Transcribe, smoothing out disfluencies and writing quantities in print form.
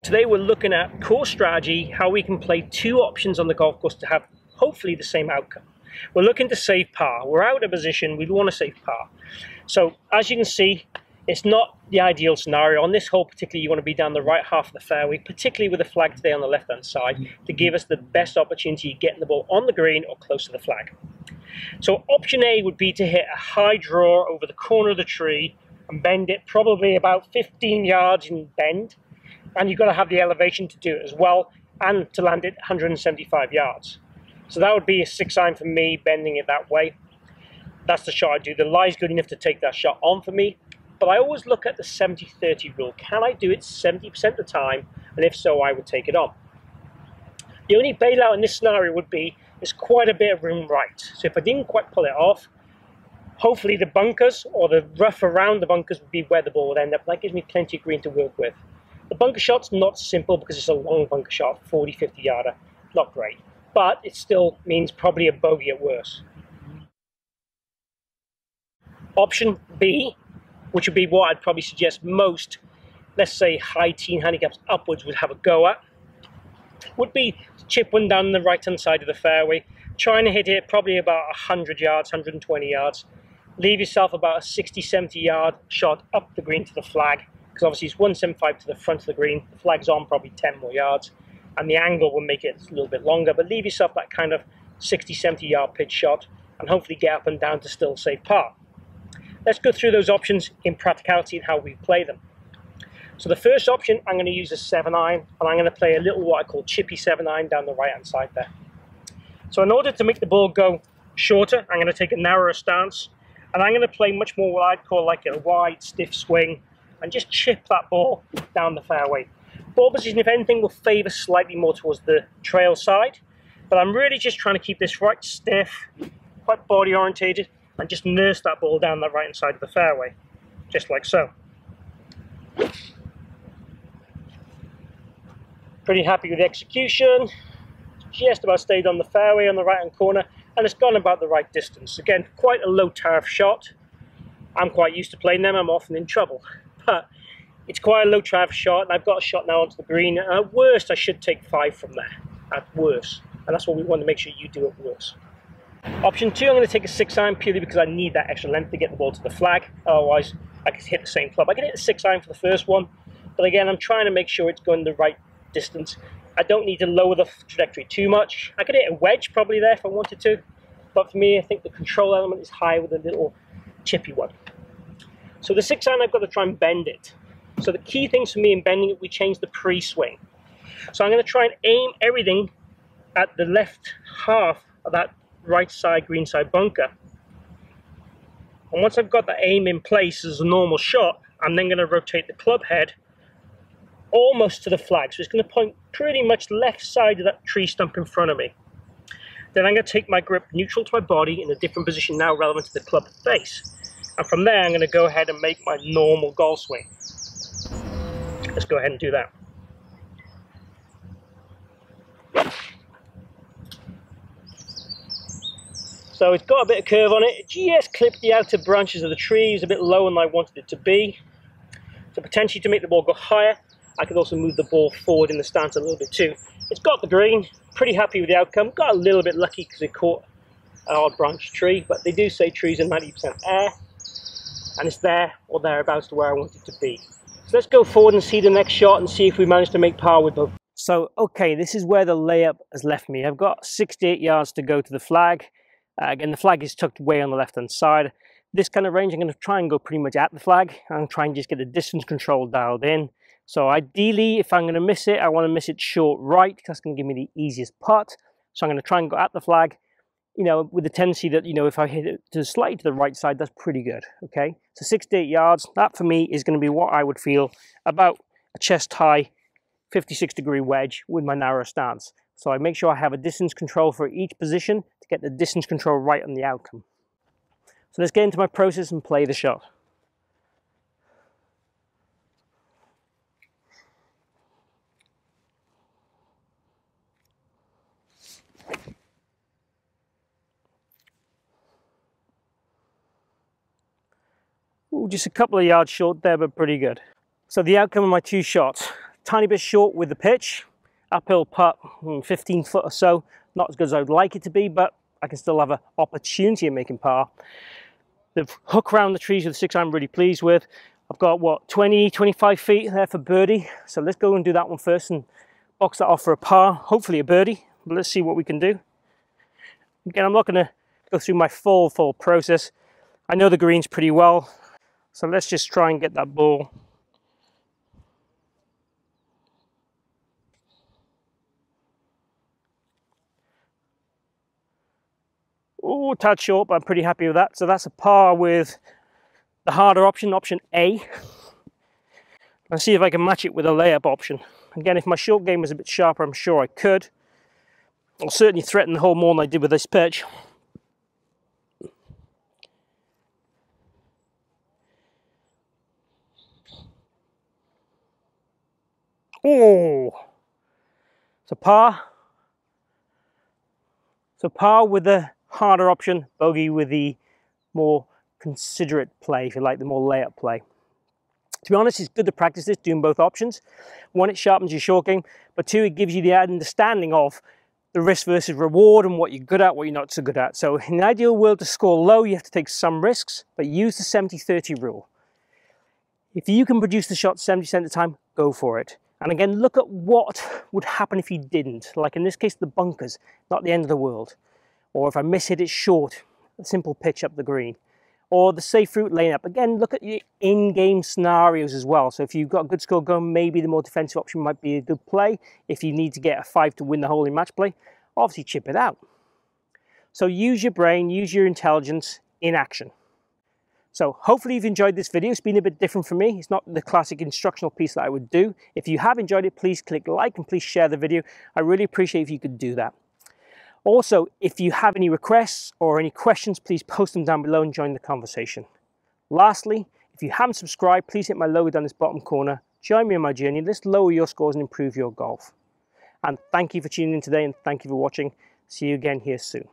Today we're looking at course strategy, how we can play two options on the golf course to have hopefully the same outcome. We're looking to save par. We're out of position, we want to save par. So as you can see, it's not the ideal scenario. On this hole particularly, you want to be down the right half of the fairway, particularly with the flag today on the left hand side, to give us the best opportunity of getting the ball on the green or close to the flag. So option A would be to hit a high draw over the corner of the tree and bend it probably about 15 yards in bend. And you've got to have the elevation to do it as well, and to land it 175 yards. So that would be a 6-iron for me, bending it that way. That's the shot I do. The lie's good enough to take that shot on for me, but I always look at the 70-30 rule. Can I do it 70% of the time? And if so, I would take it on. The only bailout in this scenario would be there's quite a bit of room right. So if I didn't quite pull it off, hopefully the bunkers or the rough around the bunkers would be where the ball would end up. That gives me plenty of green to work with. The bunker shot's not simple because it's a long bunker shot, 40-50 yarder, not great. But it still means probably a bogey at worst. Option B, which would be what I'd probably suggest most, let's say high teen handicaps upwards would have a go at, would be to chip one down the right hand side of the fairway, trying to hit it probably about 100 yards, 120 yards. Leave yourself about a 60-70 yard shot up the green to the flag, because obviously it's 175 to the front of the green, the flag's on probably 10 more yards, and the angle will make it a little bit longer, but leave yourself that kind of 60-70 yard pitch shot, and hopefully get up and down to still save par. Let's go through those options in practicality and how we play them. So the first option, I'm going to use a 7-iron, and I'm going to play a little what I call chippy 7-iron down the right hand side there. So in order to make the ball go shorter, I'm going to take a narrower stance, and I'm going to play much more what I'd call like a wide, stiff swing, and just chip that ball down the fairway. Ball position, if anything, will favour slightly more towards the trail side, but I'm really just trying to keep this right stiff, quite body orientated, and just nurse that ball down the right hand side of the fairway, just like so. Pretty happy with the execution. Just about stayed on the fairway on the right hand corner, and it's gone about the right distance. Again, quite a low tariff shot. I'm quite used to playing them, I'm often in trouble. But it's quite a low tariff shot, and I've got a shot now onto the green. At worst, I should take 5 from there. At worst. And that's what we want to make sure you do at worst. Option 2, I'm going to take a 6-iron purely because I need that extra length to get the ball to the flag. Otherwise, I could hit the same club. I can hit the 6-iron for the first one, but again, I'm trying to make sure it's going the right distance. I don't need to lower the trajectory too much. I could hit a wedge probably there if I wanted to, but for me, I think the control element is high with a little chippy one. So the 6-iron, I've got to try and bend it. So the key things for me in bending it, we change the pre-swing. So I'm going to try and aim everything at the left half of that right side green side bunker. And once I've got that aim in place as a normal shot, I'm then going to rotate the club head almost to the flag. So it's going to point pretty much left side of that tree stump in front of me. Then I'm going to take my grip neutral to my body in a different position now relevant to the club face. And from there, I'm going to go ahead and make my normal golf swing. Let's go ahead and do that. So it's got a bit of curve on it. It just clipped the outer branches of the trees a bit lower than I wanted it to be. So potentially to make the ball go higher, I could also move the ball forward in the stance a little bit too. It's got the green. Pretty happy with the outcome. Got a little bit lucky because it caught an odd branch tree, but they do say trees are 90% air. And it's there or thereabouts to where I want it to be. So let's go forward and see the next shot and see if we manage to make par with both. So, okay, this is where the layup has left me. I've got 68 yards to go to the flag. Again, the flag is tucked way on the left-hand side. This kind of range, I'm going to try and go pretty much at the flag and try and just get the distance control dialed in. So ideally, if I'm going to miss it, I want to miss it short right, because that's going to give me the easiest putt. So I'm going to try and go at the flag, you know, with the tendency that, you know, if I hit it to slightly to the right side, that's pretty good, okay? So 68 yards, that for me is going to be what I would feel about a chest-high 56-degree wedge with my narrow stance. So I make sure I have a distance control for each position to get the distance control right on the outcome. So let's get into my process and play the shot. Ooh, just a couple of yards short there, but pretty good. So the outcome of my two shots. tiny bit short with the pitch. Uphill putt, 15 foot or so. Not as good as I would like it to be, but I can still have an opportunity of making par. The hook around the trees with the 6 I'm really pleased with. I've got, what, 20, 25 feet there for birdie. So let's go and do that one first and box that off for a par, hopefully a birdie. But let's see what we can do. Again, I'm not going to go through my full process. I know the greens pretty well. So let's just try and get that ball. Oh, a tad short, but I'm pretty happy with that. So that's a par with the harder option, option A. Let's see if I can match it with a layup option. Again, if my short game was a bit sharper, I'm sure I could. I'll certainly threaten the hole more than I did with this pitch. Oh, so par. So par with the harder option, bogey with the more considerate play, if you like, the more layup play. To be honest, it's good to practice this, doing both options. One, it sharpens your short game, but two, it gives you the understanding of the risk versus reward and what you're good at, what you're not so good at. So in the ideal world, to score low, you have to take some risks, but use the 70-30 rule. If you can produce the shot 70% of the time, go for it. And again, look at what would happen if you didn't. Like in this case, the bunkers, not the end of the world. Or if I miss-hit it short, a simple pitch up the green. Or the safe route lane up. Again, look at your in-game scenarios as well. So if you've got a good score going, maybe the more defensive option might be a good play. If you need to get a 5 to win the hole in match play, obviously chip it out. So use your brain, use your intelligence in action. So hopefully you've enjoyed this video. It's been a bit different for me. It's not the classic instructional piece that I would do. If you have enjoyed it, please click like and please share the video. I really appreciate if you could do that. Also, if you have any requests or any questions, please post them down below and join the conversation. Lastly, if you haven't subscribed, please hit my logo down this bottom corner. Join me on my journey. Let's lower your scores and improve your golf. And thank you for tuning in today, and thank you for watching. See you again here soon.